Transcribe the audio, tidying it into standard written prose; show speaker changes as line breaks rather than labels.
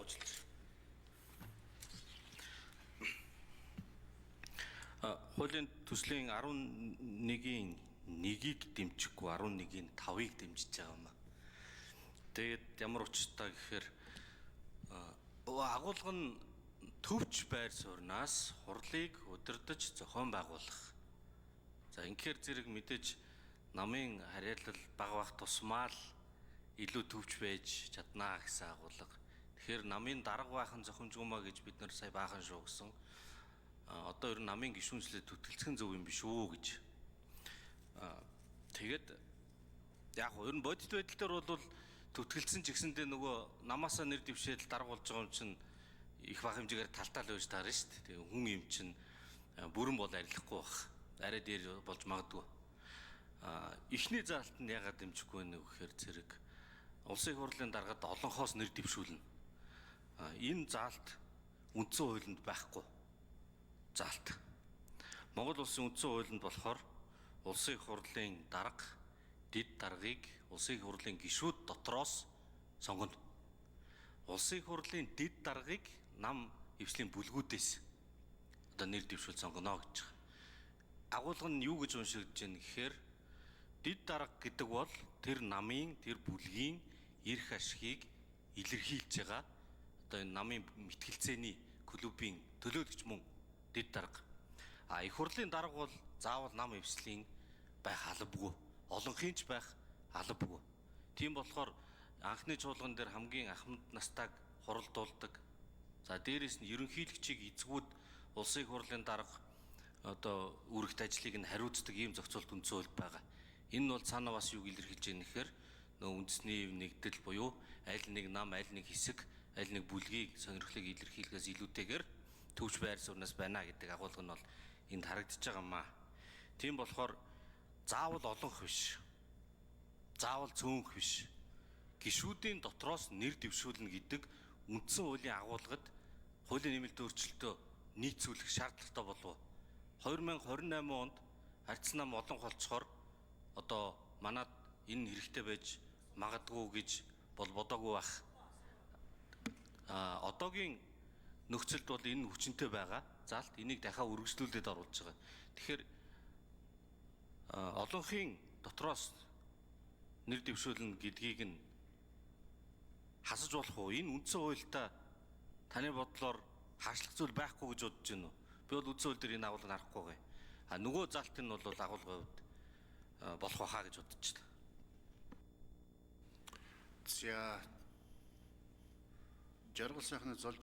ажиллаж хуулийн төслийн 11-ийн 1-ийг дэмжихгүй 11-ийн 5-ыг дэмжиж байгаа юм. Тэгээд ямар учиртай гэхээр агуулга нь төвч байр сууриас хурлыг удирдах зохион байгуулах. За инхээр зэрэг мэдээж намын харьяалал бага бах тусмаа л илүү төвч байж чаднаа гэсэн агуулга. Тэгэхээр намын дарга баахан зохимжгүймаа гэж бид нар сая баахан шуугсан. Одоо ер нь намын гишүүнчлэлд түтгэлцэх зөв юм биш үү гэж. Тэгээд яг ер нь бодит байдал дээр бол түтгэлцэн ч гэсэндээ нөгөө намаасаа нэр дэвшээл дарга болж байгаа юм чинь их бага хэмжээгээр талтаал байж таарна шүү дээ. Тэгээ хүн юм чинь бүрэн бол арилахгүй бах. Арай дээр болж магадгүй. Эхний заалт нь ягаад дэмжихгүй нэг гэхээр зэрэг улсын их хурлын даргад олонхоос нэр дэвшүүлнэ. Энэ заалт үндсэн хуулинд байхгүй заалт. Монгол улсын үндсэн хуулинд болохоор улсын их хурлын дарга дид даргыг улсын их хурлын гишүүд дотроос сонгоно. Улсын их хурлын дид даргыг нам эвслийн бүлгүүдээс одоо нэр дэвшүүл сонгоно гэж байгаа. Агуулга нь юу гэж уншигдэж байна гэхээр дид дарга гэдэг бол тэр намын тэр бүлгийн эрх ашигыг илэрхийлж байгаа одоо энэ намын мэтгэлцээний клубын төлөөлөгч мөн дид дарга. Их хурлын дарга бол заавал нам эвслийн байх албагүй. Олонхын ч байх албагүй. Тийм болохоор анхны чуулган дээр хамгийн ахмад настайг хуралдуулдаг. За дээрэс нь ерөнхийлөгчийг эзгүүд улсын их хурлын дарга одоо үүрэгт ажлыг нь хариуцдаг ийм зохицуулт үндсэн хуульд байгаа. Энэ нь бол цаана бас юуг илэрхийлж байгаа нэхээр нөө үндэсний нэгдэл буюу аль нэг нам, аль нэг хэсэг, аль нэг бүлгийг сонирхлыг илэрхийлэхээс илүүтэйгээр төвч байр сууриас байна гэдэг агуулга нь бол энд харагдаж байгаа юм аа. Тийм болохоор заавал олонх биш. Заавал цөөнх биш. Гишүүдийн дотроос нэр дэвшүүлнэ гэдэг үндсэн хуулийн агуулгад хуулийн нэмэлт өөрчлөлтөө нийцүүлэх шаардлагатай болов. 2028 онд ардсан нам олонх болцохоор одоо манад энэ хэрэгтэй байж магадгүй гэж бол бодоогүй байх. Одоогийн нөхцөлд бол энэ хүчинтэй байгаа. Заалт энийг дахиад үргэлжлүүлээд оруулж байгаа. Тэгэхээр олонхын дотроос нэр дэвшүүлнэ гэдгийг нь хасаж болох уу? Энэ үндсэн хуультай таны бодлоор хаашлах зүйл байхгүй гэж бодож байна уу? Би бол үндсэн хууль дээр энэ агуулгыг харахгүй гай. Нөгөө заалт нь бол агуулгын хувьд болох байхаа гэж бодож байна.
За жаргал сайхны зол